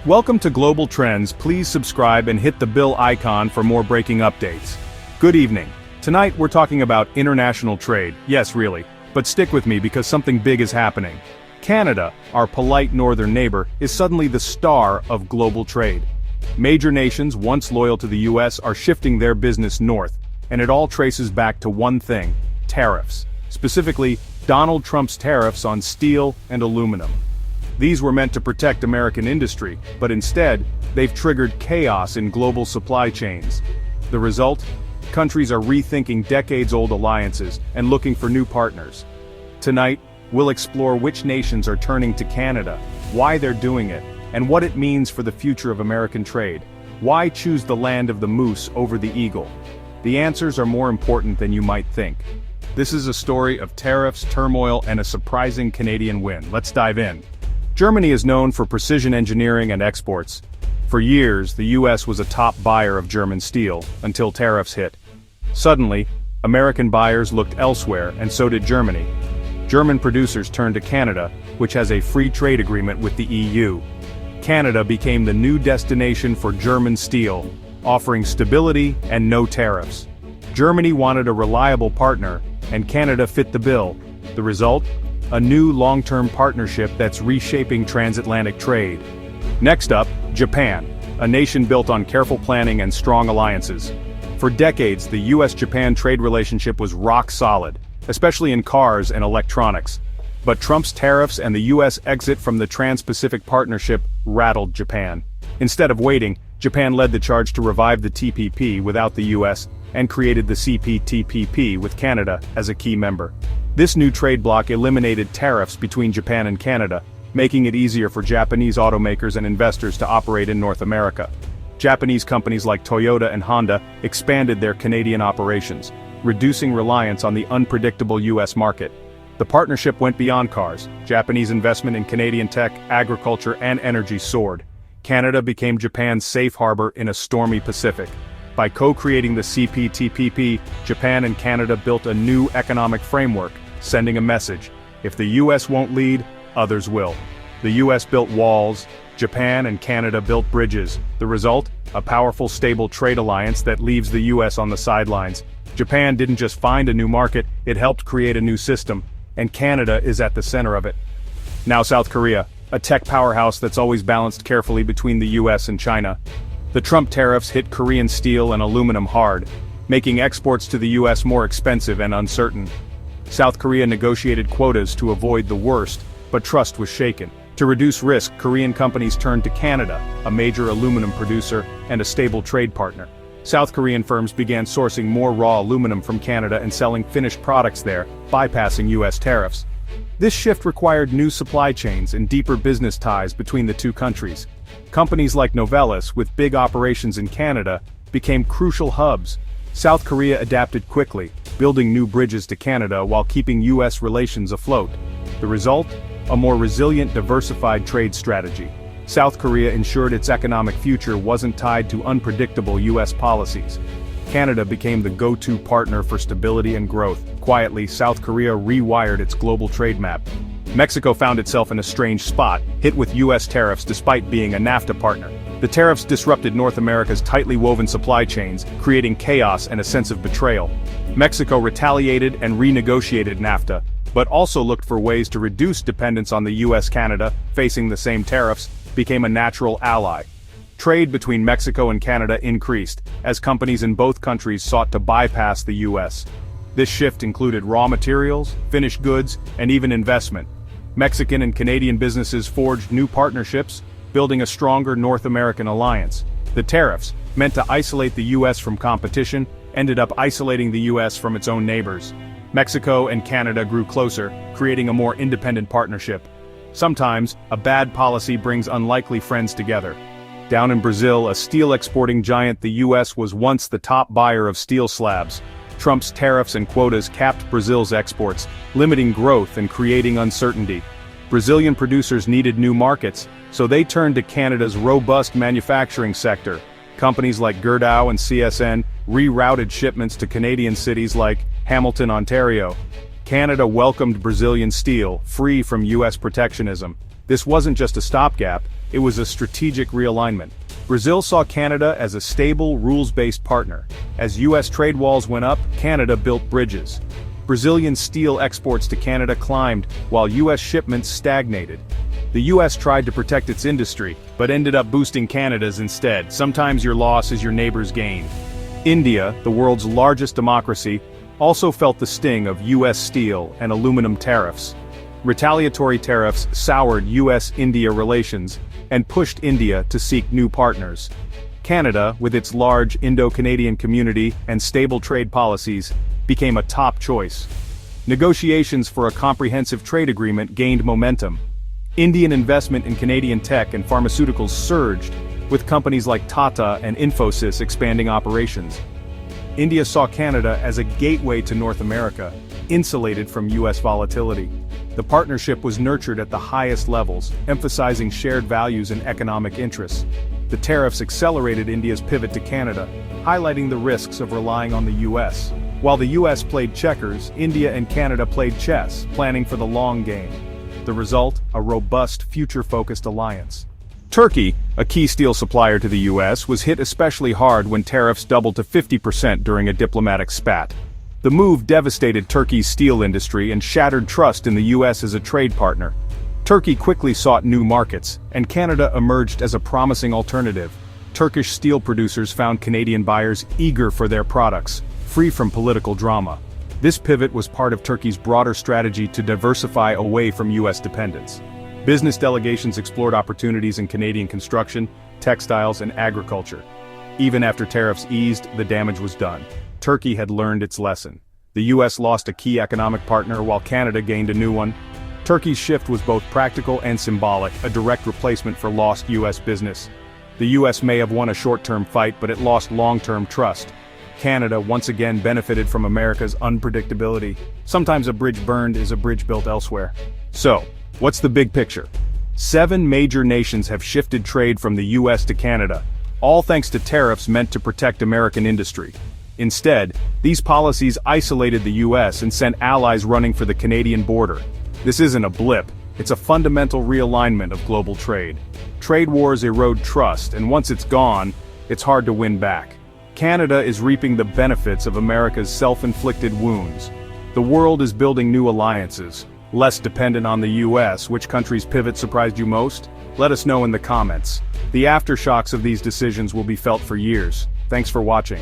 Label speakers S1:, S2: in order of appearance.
S1: Welcome to Global Trends. Please subscribe and hit the bell icon for more breaking updates. Good evening. Tonight we're talking about international trade. Yes, really. But stick with me because something big is happening. Canada, our polite northern neighbor, is suddenly the star of global trade. Major nations once loyal to the US are shifting their business north, and it all traces back to one thing: tariffs. Specifically, Donald Trump's tariffs on steel and aluminum. These were meant to protect American industry, but instead, they've triggered chaos in global supply chains. The result? Countries are rethinking decades-old alliances and looking for new partners. Tonight, we'll explore which nations are turning to Canada, why they're doing it, and what it means for the future of American trade. Why choose the land of the moose over the eagle? The answers are more important than you might think. This is a story of tariffs, turmoil, and a surprising Canadian win. Let's dive in. Germany is known for precision engineering and exports. For years, the US was a top buyer of German steel, until tariffs hit. Suddenly, American buyers looked elsewhere, and so did Germany. German producers turned to Canada, which has a free trade agreement with the EU. Canada became the new destination for German steel, offering stability and no tariffs. Germany wanted a reliable partner, and Canada fit the bill. The result? A new long-term partnership that's reshaping transatlantic trade. Next up, Japan, a nation built on careful planning and strong alliances. For decades, the US-Japan trade relationship was rock solid, especially in cars and electronics. But Trump's tariffs and the US exit from the Trans-Pacific Partnership rattled Japan. Instead of waiting, Japan led the charge to revive the TPP without the US, and created the CPTPP with Canada as a key member. This new trade bloc eliminated tariffs between Japan and Canada, making it easier for Japanese automakers and investors to operate in North America. Japanese companies like Toyota and Honda expanded their Canadian operations, reducing reliance on the unpredictable US market. The partnership went beyond cars. Japanese investment in Canadian tech, agriculture, and energy soared. Canada became Japan's safe harbor in a stormy Pacific. By co-creating the CPTPP, Japan and Canada built a new economic framework, sending a message: if the US won't lead, others will. The US built walls, Japan and Canada built bridges. The result? A powerful, stable trade alliance that leaves the US on the sidelines. Japan didn't just find a new market, it helped create a new system, and Canada is at the center of it. Now South Korea, a tech powerhouse that's always balanced carefully between the US and China. The Trump tariffs hit Korean steel and aluminum hard, making exports to the US more expensive and uncertain. South Korea negotiated quotas to avoid the worst, but trust was shaken. To reduce risk, Korean companies turned to Canada, a major aluminum producer and a stable trade partner. South Korean firms began sourcing more raw aluminum from Canada and selling finished products there, bypassing US tariffs. This shift required new supply chains and deeper business ties between the two countries. Companies like Novelis, with big operations in Canada, became crucial hubs. South Korea adapted quickly, building new bridges to Canada while keeping US relations afloat. The result? A more resilient, diversified trade strategy. South Korea ensured its economic future wasn't tied to unpredictable US policies. Canada became the go-to partner for stability and growth. Quietly, South Korea rewired its global trade map. Mexico found itself in a strange spot, hit with US tariffs despite being a NAFTA partner. The tariffs disrupted North America's tightly woven supply chains, creating chaos and a sense of betrayal. Mexico retaliated and renegotiated NAFTA, but also looked for ways to reduce dependence on the US. Canada, facing the same tariffs, became a natural ally. Trade between Mexico and Canada increased, as companies in both countries sought to bypass the US. This shift included raw materials, finished goods, and even investment. Mexican and Canadian businesses forged new partnerships, building a stronger North American alliance. The tariffs, meant to isolate the US from competition, ended up isolating the US from its own neighbors. Mexico and Canada grew closer, creating a more independent partnership. Sometimes, a bad policy brings unlikely friends together. Down in Brazil, a steel exporting giant, the US was once the top buyer of steel slabs. Trump's tariffs and quotas capped Brazil's exports, limiting growth and creating uncertainty. Brazilian producers needed new markets, so they turned to Canada's robust manufacturing sector. Companies like Gerdau and CSN rerouted shipments to Canadian cities like Hamilton, Ontario. Canada welcomed Brazilian steel, free from US protectionism. This wasn't just a stopgap, It was a strategic realignment. Brazil saw Canada as a stable, rules-based partner. As U.S. trade walls went up, Canada built bridges. Brazilian steel exports to Canada climbed, while U.S. shipments stagnated. The U.S. tried to protect its industry, but ended up boosting Canada's instead. Sometimes your loss is your neighbor's gain. India, the world's largest democracy, also felt the sting of U.S. steel and aluminum tariffs. Retaliatory tariffs soured U.S.-India relations and pushed India to seek new partners. Canada, with its large Indo-Canadian community and stable trade policies, became a top choice. Negotiations for a comprehensive trade agreement gained momentum. Indian investment in Canadian tech and pharmaceuticals surged, with companies like Tata and Infosys expanding operations. India saw Canada as a gateway to North America, insulated from U.S. volatility. The partnership was nurtured at the highest levels, emphasizing shared values and economic interests. The tariffs accelerated India's pivot to Canada, highlighting the risks of relying on the U.S. While the U.S. played checkers, India and Canada played chess, planning for the long game. The result, a robust, future-focused alliance. Turkey, a key steel supplier to the U.S., was hit especially hard when tariffs doubled to 50% during a diplomatic spat. The move devastated Turkey's steel industry and shattered trust in the U.S. as a trade partner. Turkey quickly sought new markets, and Canada emerged as a promising alternative. Turkish steel producers found Canadian buyers eager for their products, free from political drama. This pivot was part of Turkey's broader strategy to diversify away from U.S. dependence. Business delegations explored opportunities in Canadian construction, textiles, and agriculture. Even after tariffs eased, the damage was done. Turkey had learned its lesson. The U.S. lost a key economic partner while Canada gained a new one. Turkey's shift was both practical and symbolic, a direct replacement for lost U.S. business. The U.S. may have won a short-term fight, but it lost long-term trust. Canada once again benefited from America's unpredictability. Sometimes a bridge burned is a bridge built elsewhere. So, what's the big picture? 7 major nations have shifted trade from the U.S. to Canada, all thanks to tariffs meant to protect American industry. Instead, these policies isolated the U.S. and sent allies running for the Canadian border. This isn't a blip, it's a fundamental realignment of global trade. Trade wars erode trust, and once it's gone, it's hard to win back. Canada is reaping the benefits of America's self-inflicted wounds. The world is building new alliances, less dependent on the U.S. Which country's pivot surprised you most? Let us know in the comments. The aftershocks of these decisions will be felt for years. Thanks for watching.